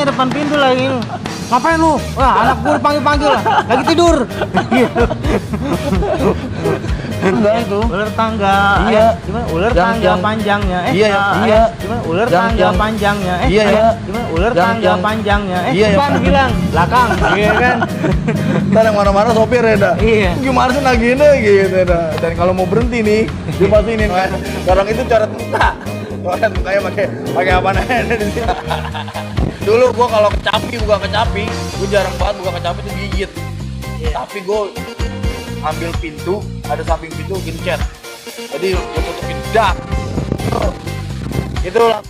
emaknya depan pintu lagi. Ngapain lu? Wah, anak gue dipanggil-panggil, lagi tidur. Enggak itu. Ular tangga. Iya. Gimana? Ular Yang- tangga yang- panjangnya. Iya. Gimana? Ular Yang- tangga yang- panjangnya. Iya. Gimana? Ular Yang- tangga yang- panjangnya. Iya, Depan yang- bilang, belakang. Iya kan? Ntar yang mana-mana sopir ya dah. Iya. Gimana sih naginnya gitu dah. Dan kalau mau berhenti nih, dia pasti ini. Sekarang itu coret muka. Coret mukanya pakai apa namanya di sini. Dulu gua kalau buka kecapi, gua jarang banget buka kecapi itu gigit. Tapi gua ambil pintu, ada samping pintu gencet. Jadi gua tutupin dak. Itu lah.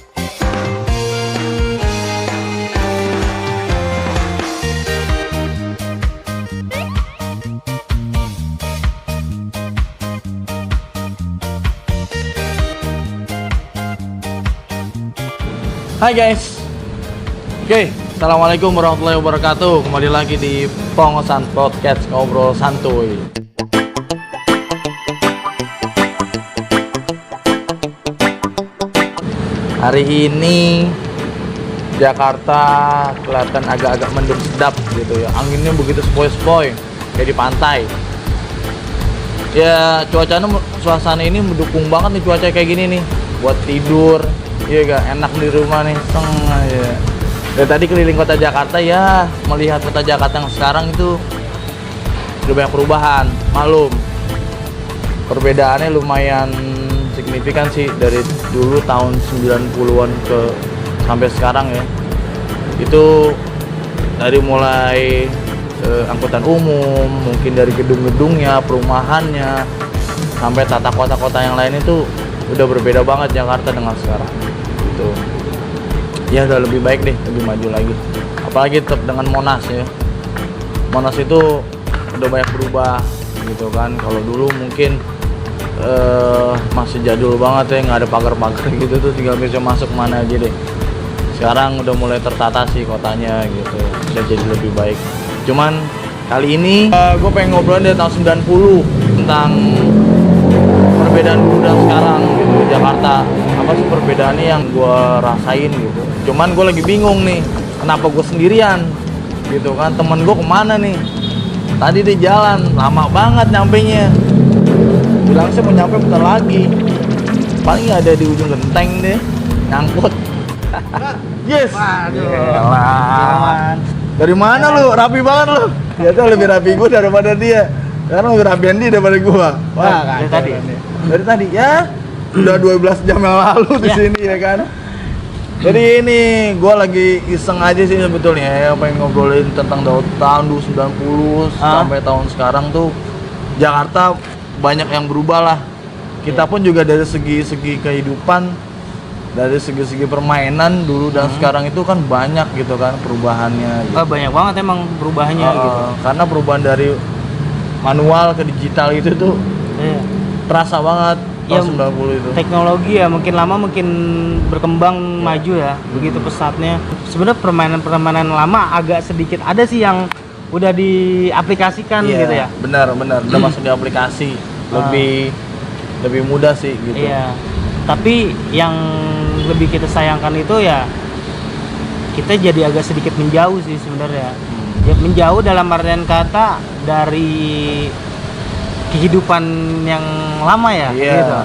Hai guys. Oke, assalamualaikum warahmatullahi wabarakatuh. Kembali lagi di Pongosan Podcast Ngobrol Santuy. Hari ini Jakarta kelihatan agak-agak mendung sedap gitu ya. Anginnya begitu sepoi-sepoi kayak di pantai. Ya cuacanya, suasana ini mendukung banget nih cuaca kayak gini nih buat tidur. Iya gak, enak di rumah nih, ya. Dari tadi keliling kota Jakarta ya, melihat kota Jakarta yang sekarang itu udah banyak perubahan, malum. Perbedaannya lumayan signifikan sih dari dulu tahun 90-an ke sampai sekarang ya. Itu dari mulai angkutan umum, mungkin dari gedung-gedungnya, perumahannya, sampai tata kota-kota yang lain itu udah berbeda banget Jakarta dengan sekarang. Gitu. Ya udah lebih baik deh, lebih maju lagi. Apalagi tetap dengan Monas ya. Monas itu udah banyak berubah gitu kan. Kalau dulu mungkin masih jadul banget ya, nggak ada pagar-pagar gitu tuh, tinggal bisa masuk mana aja deh. Sekarang udah mulai tertata sih kotanya gitu, udah jadi lebih baik. Cuman kali ini gue pengen ngobrolin dari tahun 90 tentang perbedaan dulu dan sekarang gitu Jakarta. Apa sih perbedaannya yang gue rasain gitu. Cuman gue lagi bingung nih, kenapa gue sendirian gitu kan. Temen gue kemana nih, tadi di jalan lama banget nyampenya. Bilang sih mau nyampe bentar lagi, paling ada di ujung genteng deh, nyangkut. Yes. Yalah. Dari mana lu? Rapi banget lu. Dia tuh lebih rapi gue daripada dia. Karena lebih rapian dia daripada gua. Wah, dari tadi. Dari tadi ya. Udah 12 jam yang lalu di sini ya kan. Jadi ini gua lagi iseng aja sih sebetulnya ya, pengen ngobrolin tentang tahun 90 sampai tahun sekarang tuh Jakarta banyak yang berubah lah. Kita pun juga dari segi kehidupan, dari segi permainan dulu dan sekarang itu kan banyak gitu kan perubahannya gitu. Banyak banget emang perubahannya gitu. Karena perubahan dari manual ke digital itu tuh terasa banget tahun 90 itu. Teknologi ya makin lama makin berkembang maju ya, begitu pesatnya. Sebenarnya permainan lama agak sedikit ada sih yang udah diaplikasikan gitu ya. Benar, udah masuk di aplikasi. Lebih mudah sih gitu. Iya. Tapi yang lebih kita sayangkan itu ya kita jadi agak sedikit menjauh sih sebenarnya. Ya, menjauh dalam artian kata dari kehidupan yang lama ya gitu.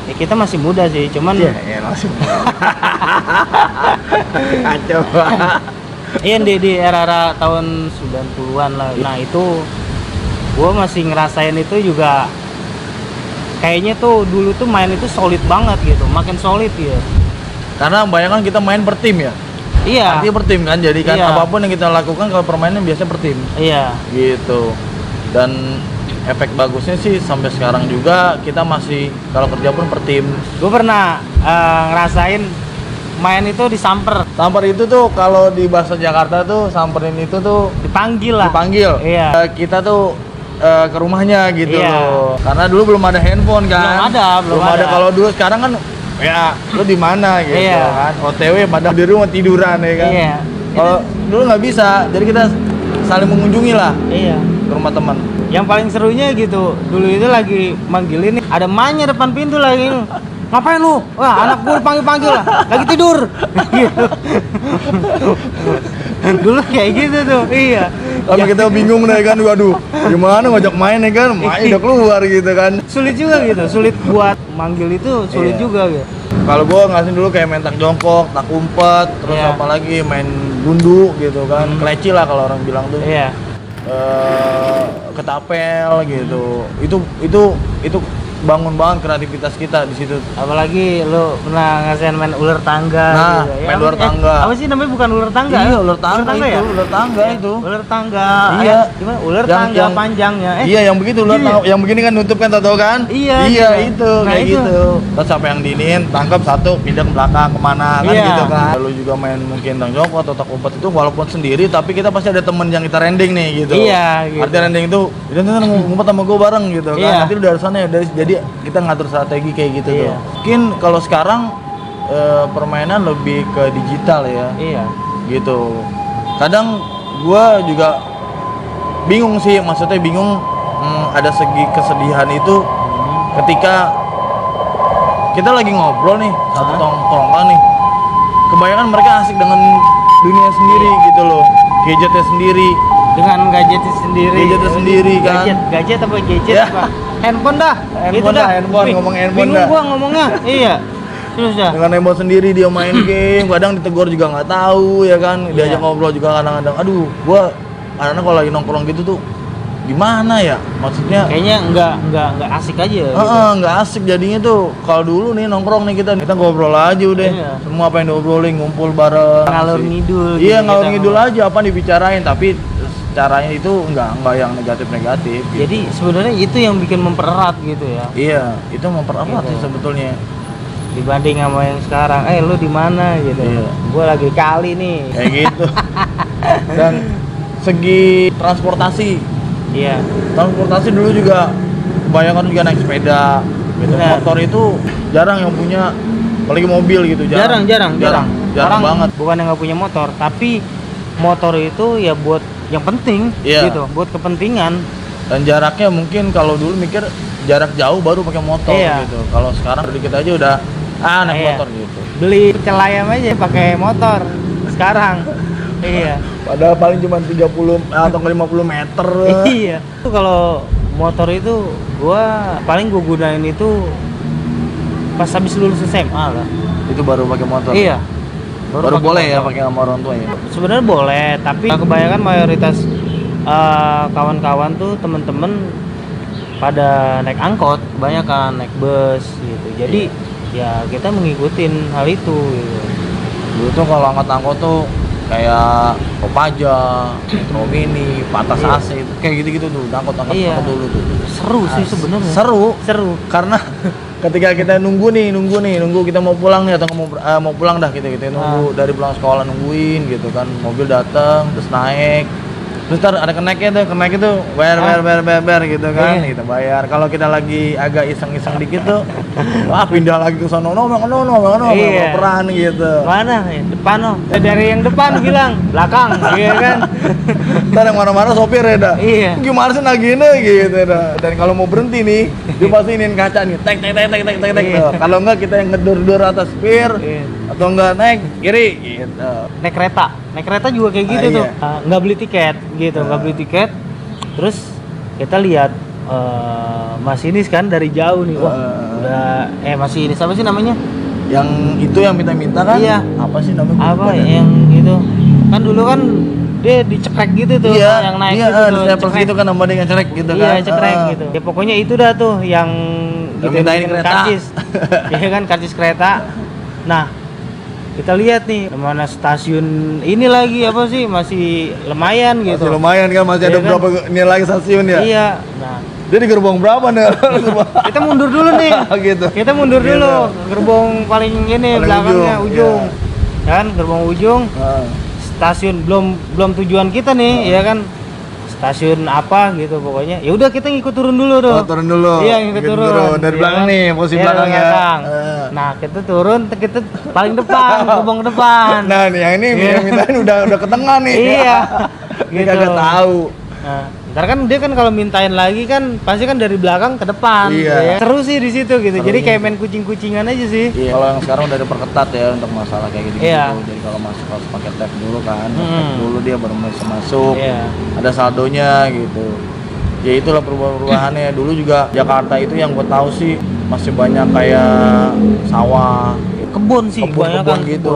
Ya, kita masih muda sih, cuman masih muda. Kacau. Iya di era-era tahun 90-an lah. Nah, itu gua masih ngerasain itu juga. Kayaknya tuh dulu tuh main itu solid banget gitu, makin solid ya. Karena bayangkan kita main per tim ya. Iya. Artinya per tim kan, jadi kan apapun yang kita lakukan kalau permainan biasanya per tim. Iya. Gitu. Dan efek bagusnya sih sampai sekarang juga kita masih kalau kerja pun per tim. Gue pernah ngerasain main itu disamper. Samper itu tuh kalau di bahasa Jakarta tuh samperin itu tuh Dipanggil lah. dipanggil. Iya. Kita tuh ke rumahnya gitu Iya. loh. Karena dulu belum ada handphone kan. Belum ada. Kalau dulu sekarang kan ya lu di mana gitu Iya. kan. OTW pada di rumah tiduran ya kan. Iya. Kalau dulu nggak bisa. Jadi kita saling mengunjungi lah Iya. ke rumah teman. Yang paling serunya gitu, dulu itu lagi manggilin nih, ada emaknya depan pintu lagi. ngapain lu? Wah, anak gue dipanggil-panggil lah, lagi tidur. Gitu. Dulu kayak gitu tuh, iya. Tapi kita bingung deh kan, waduh, gimana ngajak main ya kan, main udah keluar gitu kan. Sulit juga gitu, sulit buat manggil itu sulit Iya. juga gitu. Kalau gue ngasih dulu kayak main tak jongkok, tak umpet, terus Iya. apa lagi main gundu gitu kan, kleci lah kalau orang bilang tuh. Iya. Ketapel gitu. Itu bangun banget kreativitas kita di situ. Apalagi lu pernah ngasihin main ular tangga Nah, gitu. main apa ular sih? tangga. Apa sih namanya, bukan ular tangga? Iya, ya? ular tangga itu, ya? ular tangga itu. Ular tangga. Iya. Gimana? Ular Yang- tangga yang- panjangnya. Iya, yang begitu ular iya. tangga, yang begini kan nutup kan tahu kan? Iya, Iya, iya. itu Nah, kayak itu. gitu. Terus apa yang diinin, tangkap satu, pindah ke belakang kemana kan Iya. gitu kan. Lalu juga main mungkin tang jongkok atau tak umpet itu walaupun sendiri tapi kita pasti ada temen yang kita rending nih gitu. Iya, gitu. Artinya rending itu, "Udah ntar ngumpet sama gue bareng" gitu kan. Iya. Nanti lu dari sana ya, jadi kita ngatur strategi kayak gitu Iya. tuh. Mungkin kalau sekarang permainan lebih ke digital ya. Iya. Gitu. Kadang gua juga bingung sih, maksudnya bingung ada segi kesedihan itu ketika kita lagi ngobrol nih satu tongkrongan nih, kebanyakan mereka asik dengan dunia sendiri gitu loh, gadgetnya sendiri. Dengan gadgetnya sendiri. Gadgetnya sendiri kan. Gadget apa gadget Ya. apa? Handphone dah. Handphone Gitu dah, handphone, ngomong handphone Bingung dah. gua ngomongnya. Iya. Terus dah. Dengan handphone sendiri dia main game, kadang ditegur juga nggak tahu ya kan, diajak Iya. ngobrol juga kadang-kadang. Aduh, gua kadang-kadang kalau lagi nongkrong gitu tuh gimana ya? Maksudnya Kayaknya enggak asik aja gitu. nggak asik jadinya tuh. Kalau dulu nih nongkrong nih kita ngobrol aja udah. Iya. Semua apa yang diobrolin, ngumpul bareng. Ngalur sih. ngidul Iya, gitu ngalur kita ngidul ngomong. aja apa yang dibicarain, tapi caranya itu nggak yang negatif-negatif. Gitu. Jadi sebenarnya itu yang bikin mempererat gitu ya. Iya, itu mempererat Gitu. sih sebetulnya. Dibanding sama yang sekarang, lu di mana gitu. Iya. Gua lagi kali nih. Kayak gitu. Dan segi transportasi Iya. dulu juga kebanyakan juga naik sepeda gitu. Benar. Motor itu jarang yang punya, apalagi mobil gitu, Jarang. jarang Orang banget. bukan yang nggak punya motor, tapi motor itu ya buat yang penting Iya. gitu, buat kepentingan. Dan jaraknya mungkin kalau dulu mikir jarak jauh baru pakai motor Iya. gitu. Kalau sekarang dikit aja udah naik Iya. motor gitu. Beli celayam aja pakai motor sekarang. Iya. Padahal paling cuma 30 atau 50 meter. Iya. Itu kalau motor itu paling gua gunain itu pas habis lulus SMA lah. Itu baru pakai motor. Iya. Baru pakai boleh ya motor. pakai sama orang tua ya. Sebenarnya boleh, tapi kebanyakan mayoritas kawan-kawan tuh temen-temen pada naik angkot, kebanyakan naik bus gitu. Jadi ya kita mengikutin hal itu gitu. Dulu tuh kalau angkot-angkot tuh kayak Kopaja, Metro Mini, Patas Iya. AC itu kayak gitu-gitu tuh, angkot-angkot Iya. dulu tuh. Seru sih sebenarnya. Seru karena ketika kita nunggu kita mau pulang nih atau mau pulang dah kita nunggu dari pulang sekolah nungguin gitu kan, mobil datang terus naik. Terus ntar ada kenaiknya tuh bayar gitu kan, Iya. kita bayar. Kalau kita lagi agak iseng-iseng dikit tuh, wah pindah lagi ke sono, Iya. peran gitu. Mana? Depan oh. Dari yang depan bilang belakang, iya kan? Ntar yang marah-marah sopir ya dah. Iya. Gimana sih nagihnya gitu dah. Dan kalau mau berhenti nih, dia pasti iniin kaca nih, tek. Iya. Kalau enggak kita yang ngedur-dur atas spir, Iya. atau enggak naik kiri gitu. Naik kereta juga kayak gitu Ah, tuh. iya. Nggak beli tiket gitu, nggak beli tiket. Terus kita lihat masinis kan dari jauh nih, wah udah masinis apa sih namanya? Yang itu yang minta-minta kan? Iya. Apa sih namanya? Apa Lupa dah. yang gitu? Kan dulu kan dia dicekrek gitu tuh, Iya, yang naik iya, gitu tuh, staples cekrek. gitu kan nama dengan cekrek gitu kan. Iya, cekrek gitu. Ya pokoknya itu dah tuh yang mintain kereta. karcis. Iya kan, karcis kereta. Nah, kita lihat nih mana stasiun ini lagi apa sih masih lumayan gitu. Masih lumayan kan, masih ada Iya kan? berapa ini lagi stasiun ya? Iya. Nah, Dia di gerbong berapa nih? kita mundur dulu nih. Gitu. Kita mundur dulu. Gerbong paling ini Paling belakangnya ujung, ujung. Ya kan, gerbong ujung. Ah. Stasiun belum tujuan kita nih, ya kan. Stasiun apa gitu pokoknya. Ya udah kita ngikut turun dulu tuh. Oh, turun dulu. Iya, ngikut turun. Dari Iya belakang kan? nih, posisi Iya, belakang dari ya. belakang. Nah, kita turun, kita paling depan, gerbong depan. Nah, nih yang ini Iya. yang mintain udah ke tengah nih. Iya. Ini kagak tahu. Nah, Ntar kan dia kan kalau mintain lagi kan pasti kan dari belakang ke depan. Iya. Ya. Seru sih di situ gitu. Jadi Serunya. kayak main kucing-kucingan aja sih. Iya. Kalau yang sekarang udah diperketat ya untuk masalah kayak gitu. Iya. Jadi kalau masuk harus pakai tag dulu kan. Tag dulu dia baru bisa masuk. Iya. Ada saldonya gitu. Ya itulah perubahan-perubahannya. Dulu juga Jakarta itu yang gue tahu sih masih banyak kayak sawah, Kebun sih, kebun-kebun gitu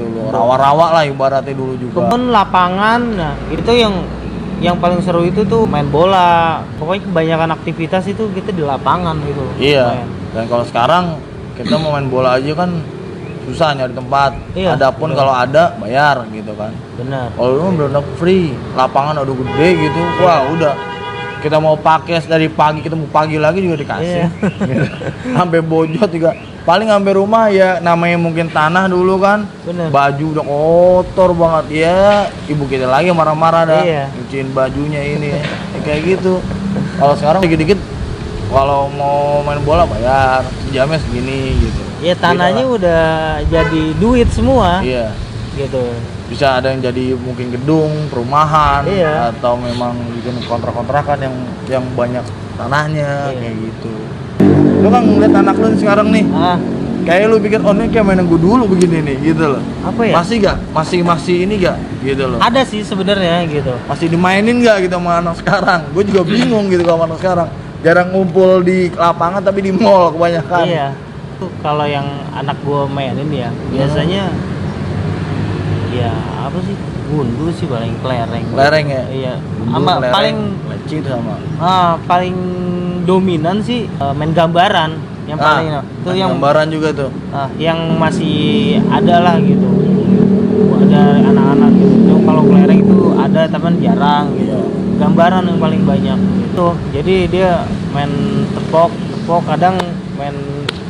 loh. Rawa-rawa lah ibaratnya dulu juga. Kebun, lapangan, nah itu yang paling seru itu tuh main bola. Pokoknya kebanyakan aktivitas itu kita di lapangan gitu. Iya. Main. Dan kalau sekarang kita mau main bola aja kan susah nyari tempat. Iya, Adapun betul. kalau ada bayar gitu kan. Benar. Kalau lu bener-bener free, lapangan udah gede gitu. Wah, udah. Kita mau pakai dari pagi, kita mau pagi lagi juga dikasih. Iya. Gitu. Sampai bojot juga. Paling sampai rumah ya namanya mungkin tanah dulu kan. Bener. Baju udah kotor banget ya. Ibu kita lagi marah-marah dah. Iya. Nyuciin bajunya ini. Ya, kayak gitu. Kalau sekarang dikit-dikit kalau mau main bola bayar, jamnya segini gitu. Ya tanahnya Beda lah. udah jadi duit semua. Iya. Gitu. Bisa ada yang jadi mungkin gedung, perumahan, Iya. atau memang bikin kontrak-kontrakan yang banyak tanahnya. Iya. Kayak gitu. Lu kan ngeliat anak lu sekarang nih, Ah, kayak lu pikir oh ini kayak mainan gue dulu begini nih gitu loh. apa ya? Masih gak? Masih ini gak? Gitu loh. Ada sih sebenarnya gitu. Masih dimainin gak gitu sama anak sekarang? Gue juga bingung gitu sama anak sekarang. Jarang ngumpul di lapangan tapi di mall kebanyakan. Iya. Tuh, kalau yang anak gua mainin ya, biasanya ya apa sih? Gundu sih paling kelereng. Lereng ya? Iya. Gundu, Sama lereng, paling leci itu sama. paling dominan sih main gambaran yang paling itu main yang gambaran juga tuh. yang masih ada lah gitu. Ada anak-anak gitu. Cuma kalau kelereng itu ada tapi jarang gitu. Iya. Gambaran yang paling banyak itu. Jadi dia main tepok kadang main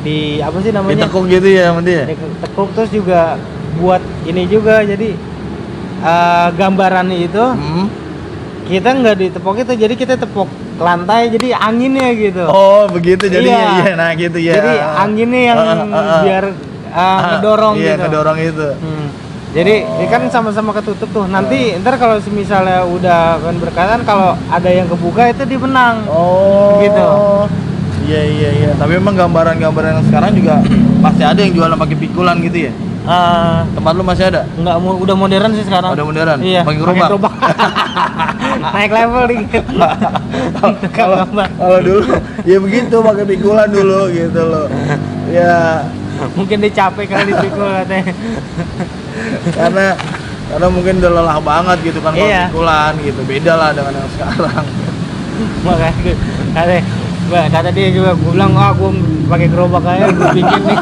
di apa sih namanya? Ditekuk gitu ya sama dia? Tekuk terus juga buat ini juga jadi gambarannya itu kita nggak ditepok itu jadi kita tepok ke lantai jadi anginnya gitu. Oh begitu jadinya. Iya. Iya nah gitu ya. Jadi anginnya yang biar ngedorong iya, gitu. ngedorong itu. Jadi ini kan sama-sama ketutup tuh. Nanti ntar kalau misalnya udah kan berkaitan kalau ada yang kebuka itu dia menang. Oh Gitu. Iya. Tapi emang gambaran-gambaran yang sekarang juga masih ada yang jualan pakai pikulan gitu ya. Tempat lu masih ada? Nggak udah modern sih sekarang. Udah modern? Iya. Pakai gerobak? Naik level dikit. Kalau dulu ya begitu pakai pikulan dulu gitu loh. Ya Mungkin dia capek kali dipikul katanya. karena mungkin udah lelah banget gitu kan kalau Iya. pikulan gitu. Beda lah dengan yang sekarang. Makanya kata dia juga gue bilang gue pakai gerobak aja gue bikin nih.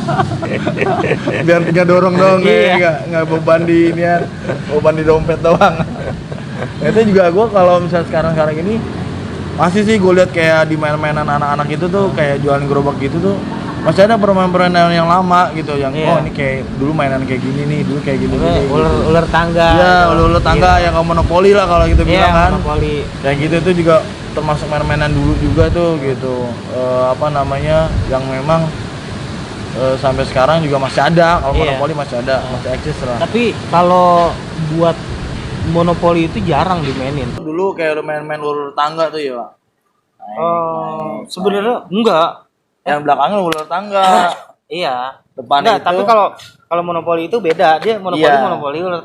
Biar tinggal dorong dong Iya. nggak beban di ini ya, beban di dompet doang. Itu juga gue kalau misalnya sekarang ini masih sih gue lihat kayak di mainan anak-anak itu tuh kayak jualan gerobak gitu tuh masih ada permainan yang lama gitu yang Iya. oh ini kayak dulu mainan kayak gini nih dulu kayak gini Ular tangga. ya gitu. ular tangga Iya. yang kayak monopoli lah kalau gitu bilang kan monopoli. kayak gitu tuh juga termasuk mainan dulu juga tuh gitu. Apa namanya yang memang sampai sekarang juga masih ada kalau Iya. monopoli masih ada masih eksis lah. Tapi kalau buat monopoli itu jarang dimainin. Dulu kayak lu main-main ular tangga tuh ya Pak. Sebenarnya enggak. Yang belakangnya ular tangga. Iya. Depan Enggak, itu. tapi kalau monopoli itu beda. Dia monopoli ular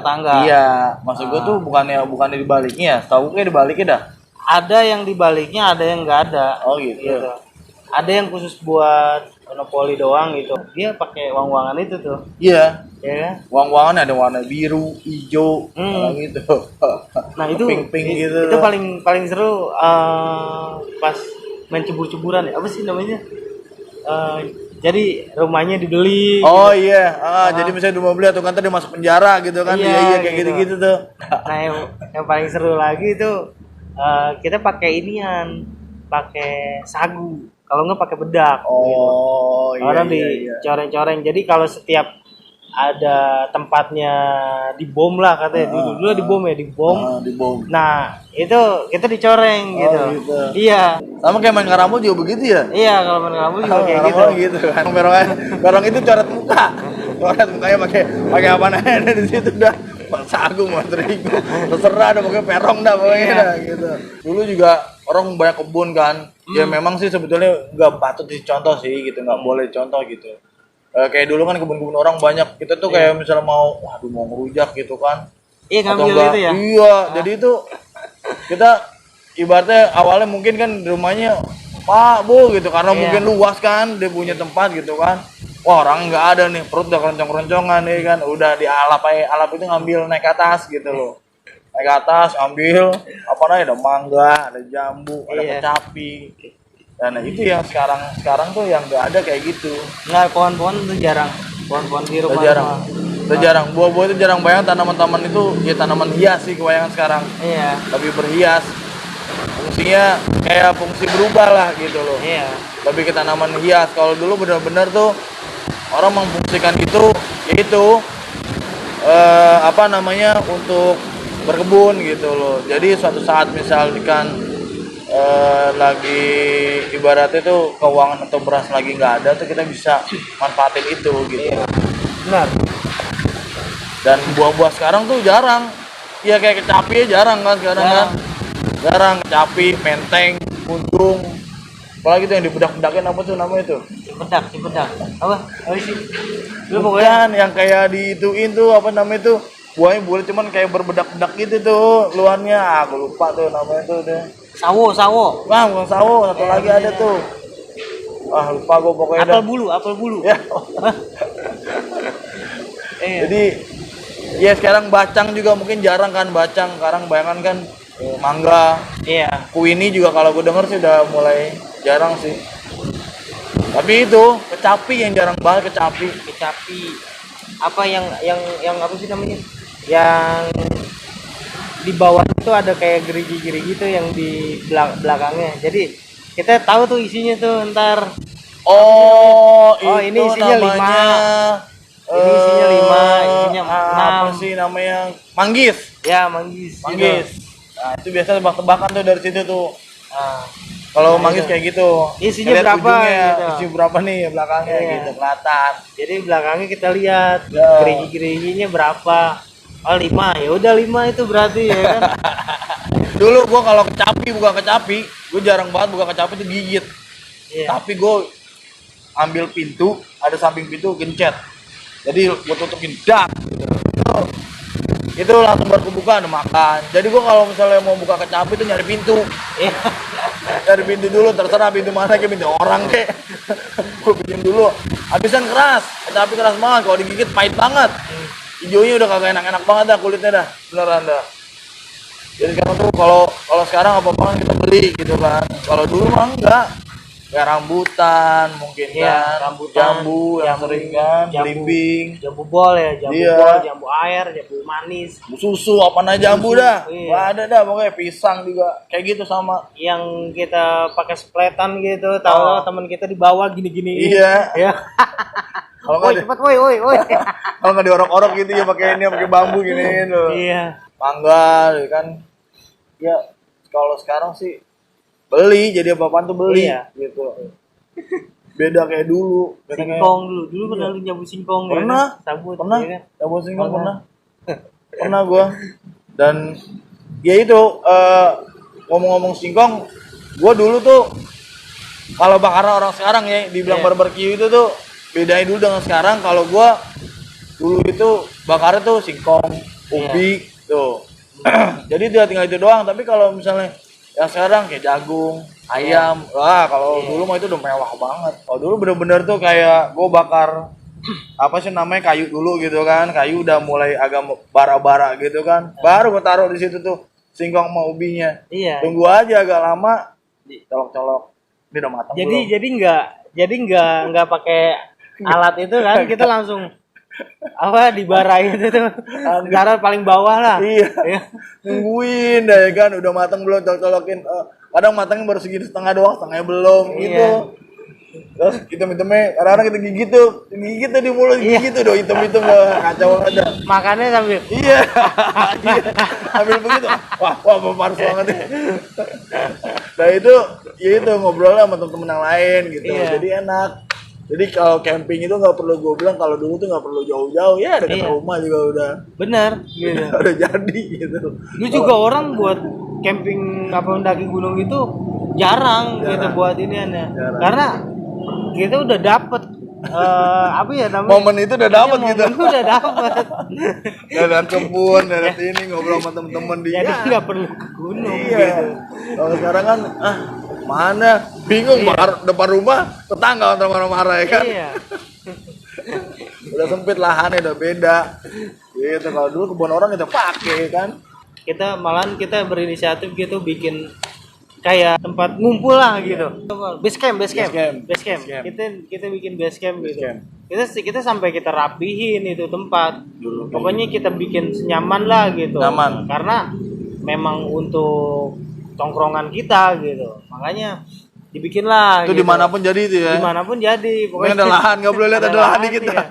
tangga. Iya. Maksud gua tuh bukannya dibaliknya ya. Tahu kayak dibaliknya dah. Ada yang dibaliknya, ada yang enggak ada. Oh gitu. Ada yang khusus buat monopoli doang gitu. Dia pakai uang-uangan itu tuh. Iya. Ya kan? Uang-uangan ada warna biru, hijau, gitu. Nah, itu pink gitu. Itu paling seru pas main cebur-ceburan ya. Apa sih namanya? Jadi rumahnya dibeli. Oh iya, jadi misalnya mau beli atau kan tadi masuk penjara gitu kan? Iya kayak gitu tuh. Nah yang paling seru lagi itu kita pakai pakai sagu. Kalau nggak pakai bedak. Oh gitu. Orang dicoreng-coreng. Jadi kalau setiap ada tempatnya dibom lah katanya. Dulu dibom ya, dibom. Nah itu kita dicoreng gitu. Iya. Sama kayak main karambol juga begitu ya? Iya, kalau main karambol juga kayak gitu. Kan. Berong itu coret muka. Coret mukanya pakai apa aja di situ dah. Bangsa Agung, Terigu, terserah dah pokoknya perong dah pokoknya dah gitu. Dulu juga orang banyak kebun kan, ya memang sih sebetulnya nggak patut dicontoh sih gitu, nggak boleh dicontoh gitu. Kayak dulu kan kebun-kebun orang banyak, kita tuh kayak misalnya mau ngerujak gitu kan. Iya, Atau ngambil enggak, itu ya. iya, jadi itu kita ibaratnya awalnya mungkin kan di rumahnya Pak Bu gitu karena mungkin luas kan dia punya tempat gitu kan. Wah orang nggak ada nih, perut udah keroncong-keroncongan nih kan, udah di alap itu ngambil naik ke atas gitu loh. Naik ke atas ambil apa namanya, ada mangga, ada jambu, ada kecapi. Dan itu yang sekarang tuh yang nggak ada kayak gitu. Nggak, pohon-pohon tuh jarang. Pohon-pohon di rumah. Udah jarang. Buah-buah itu jarang banget, tanaman-tanaman itu ya tanaman hias sih kebanyakan sekarang. Iya. Lebih berhias. Fungsinya kayak fungsi berubah lah gitu loh. Iya. Lebih ke tanaman hias. Kalau dulu benar-benar tuh orang memfungsikan itu yaitu untuk berkebun gitu loh. Jadi suatu saat misalkan lagi ibaratnya tuh keuangan atau beras lagi nggak ada tuh kita bisa manfaatin itu gitu. Benar. Dan buah-buah sekarang tuh jarang. Ya kayak kecapi ya jarang kan sekarang kan. Jarang kecapi, menteng, kundung. Apalagi tuh yang dibedak-bedakin apa tuh namanya tuh? Cibedak. Apa sih? Lu pokoknya yang kayak diituin tuh apa namanya tuh? Buahnya boleh cuman kayak berbedak-bedak gitu tuh luarnya. Aku lupa tuh namanya tuh deh. Sawo. Wah, bukan sawo, satu lagi ada tuh. Wah, lupa gua pokoknya. Apel bulu. Ya. Jadi ya sekarang bacang juga mungkin jarang kan bacang. Sekarang bayangan kan mangga. Iya. Kuini juga kalau gue denger sih udah mulai jarang sih. Tapi itu kecapi yang jarang banget, kecapi. Apa yang apa sih namanya? Yang di bawah itu ada kayak gerigi-gerigi gitu yang di belakangnya. Jadi kita tahu tuh isinya tuh ntar. Ini isinya namanya 5. Ini isinya 5, isinya 6. Apa sih namanya? Manggis. Ya, manggis. Nah, itu biasa tebak-tebakan tuh dari situ tuh. Kalau manggis kayak gitu. Isinya berapa gitu. Isi berapa nih belakangnya gitu kelihatan. Jadi belakangnya kita lihat gerigi-geriginya berapa. 5. Ya udah 5 itu berarti ya kan. Dulu gua kalau buka kecapi, gua jarang banget buka kecapi itu gigit. Tapi gua ambil pintu, ada samping pintu gencet. Jadi gua tutupin dak. Itu langsung berkebuka ada makan. Jadi gua kalau misalnya mau buka kecapi itu nyari pintu. Dari pintu dulu, terserah pintu mana kayak pintu orang kayak. Gua pinjam dulu. Habisan keras, kecapi keras banget. Kalau digigit pahit banget. Hijaunya udah kagak enak-enak banget dah kulitnya dah. Beneran dah. Jadi sekarang tuh kalau sekarang apa-apa kita beli gitu kan. Kalau dulu mah enggak. Ya rambutan mungkin kan, jambu yang sering kan, belimbing, jambu bol ya, jambu air, jambu manis, susu apa aja jambu dah. Wah, ada dah pokoknya pisang juga kayak gitu sama. Yang kita pakai spletan gitu, tahu teman kita di bawah gini-gini. Iya. Ya. Kalau nggak cepet, woi. Kalau nggak diorok-orok gitu ya pakai bambu gini loh. Iya. Mangga kan. Ya kalau sekarang sih beli, jadi apa-apaan tuh beli gitu. Beda kayak dulu. Singkong dulu pernah lu nyabu singkong? Pernah. Pernah. Nyabu singkong pernah gua. Dan ya itu ngomong-ngomong singkong, gua dulu tuh kalau bakaran orang sekarang ya dibilang barbeque itu tuh bedain dulu dengan sekarang. Kalau gua dulu itu bakarnya tuh singkong, ubi tuh. Jadi dia tinggal itu doang. Tapi kalau misalnya yang sekarang kayak jagung, ayam, wah kalau dulu mah itu udah mewah banget. Kalau dulu bener-bener tuh kayak gue bakar apa sih namanya kayu dulu gitu kan, kayu udah mulai agak bara-bara gitu kan, baru gue taruh di situ tuh singkong sama ubinya. Tunggu aja agak lama, colok-colok, ini udah matang. Jadi nggak pakai alat itu kan, kita langsung dibara itu tuh garal paling bawah lah. Iya. Nungguin deh kan udah matang belum, colok-colokin. Kadang matangnya baru segini setengah doang, setengahnya belum gitu. Terus hitam-hitamnya kadang-kadang kita gigit tuh di mulut, gigit tuh hitam-hitam kacau aja. Makannya sambil sambil begitu. Wah, panas banget nih. Nah itu ngobrolnya sama temen-temen yang lain gitu. Jadi enak. Jadi kalau camping itu nggak perlu, gue bilang kalau dulu tuh nggak perlu jauh-jauh, ya dekat Iya. rumah juga udah Bener gitu. udah jadi gitu. Dulu juga orang buat camping apa mendaki gunung itu jarang gitu buat ini Jarang. karena kita udah dapet apa ya namanya, Momen itu udah dapet gitu. momen udah dapet Dari kebun, dari ini ngobrol sama temen-temen dia. jadi nggak perlu ke gunung Iya. gitu. Kalau sekarang kan mana bingung depan rumah tetangga orang marah-marah ya kan. Iya. Udah sempit lahannya udah beda. Gitu kalau dulu kebun orang kita pakai kan. Kita malahan kita berinisiatif gitu bikin kayak tempat ngumpul lah gitu. Base camp. Kita bikin base camp gitu. Kita sampai kita rapihin itu tempat. Pokoknya kita bikin senyaman lah gitu. Nyaman. Karena memang untuk tongkrongan kita gitu. Makanya dibikin lah. Itu gitu. dimanapun jadi itu ya. Dimanapun jadi. Pokoknya ada lahan, nggak boleh lihat ada lahan di kita. ya.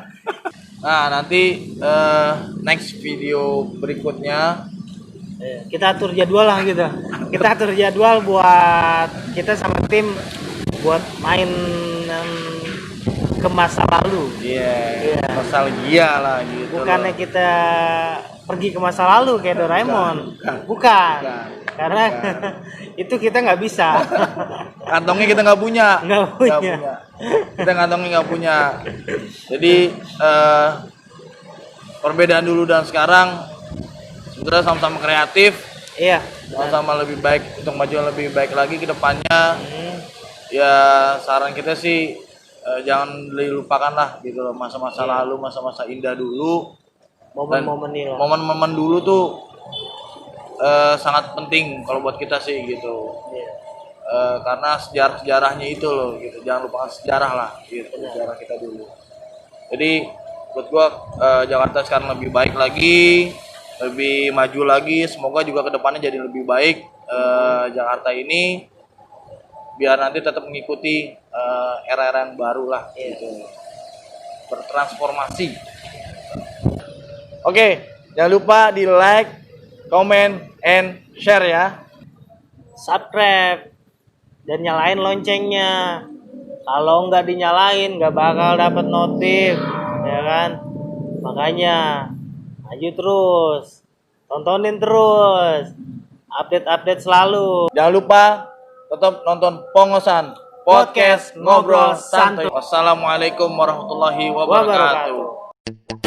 Nah nanti next video berikutnya Kita atur jadwal lah gitu. Kita atur jadwal buat kita sama tim buat main ke masa lalu. Iya, nostalgia lah gitu. Bukannya loh. kita pergi ke masa lalu kayak Doraemon. Bukan. Karena itu kita nggak bisa. Kantongnya kita nggak punya. Nggak punya. Kita kantongnya nggak punya. Jadi perbedaan dulu dan sekarang sebenarnya sama-sama kreatif, Iya. sama-sama lebih baik untuk maju lebih baik lagi ke depannya. Ya saran kita sih jangan dilupakan lah gitu loh masa-masa lalu, masa-masa indah dulu. Momen-momen ini lah. Momen-momen dulu tuh sangat penting kalau buat kita sih gitu. Iya. Karena sejarahnya itu loh gitu, jangan lupakan sejarah lah gitu, sejarah kita dulu. Jadi buat gua Jakarta sekarang lebih baik lagi, lebih maju lagi, semoga juga kedepannya jadi lebih baik Jakarta ini, biar nanti tetap mengikuti era-era yang baru lah gitu, bertransformasi. Oke, jangan lupa di like, comment, and share ya. Subscribe dan nyalain loncengnya. Kalau nggak dinyalain nggak bakal dapet notif, ya kan? Makanya maju terus, tontonin terus, update selalu. Jangan lupa tetap nonton Pongosan Podcast Ngobrol Santuy. Wassalamualaikum warahmatullahi wabarakatuh.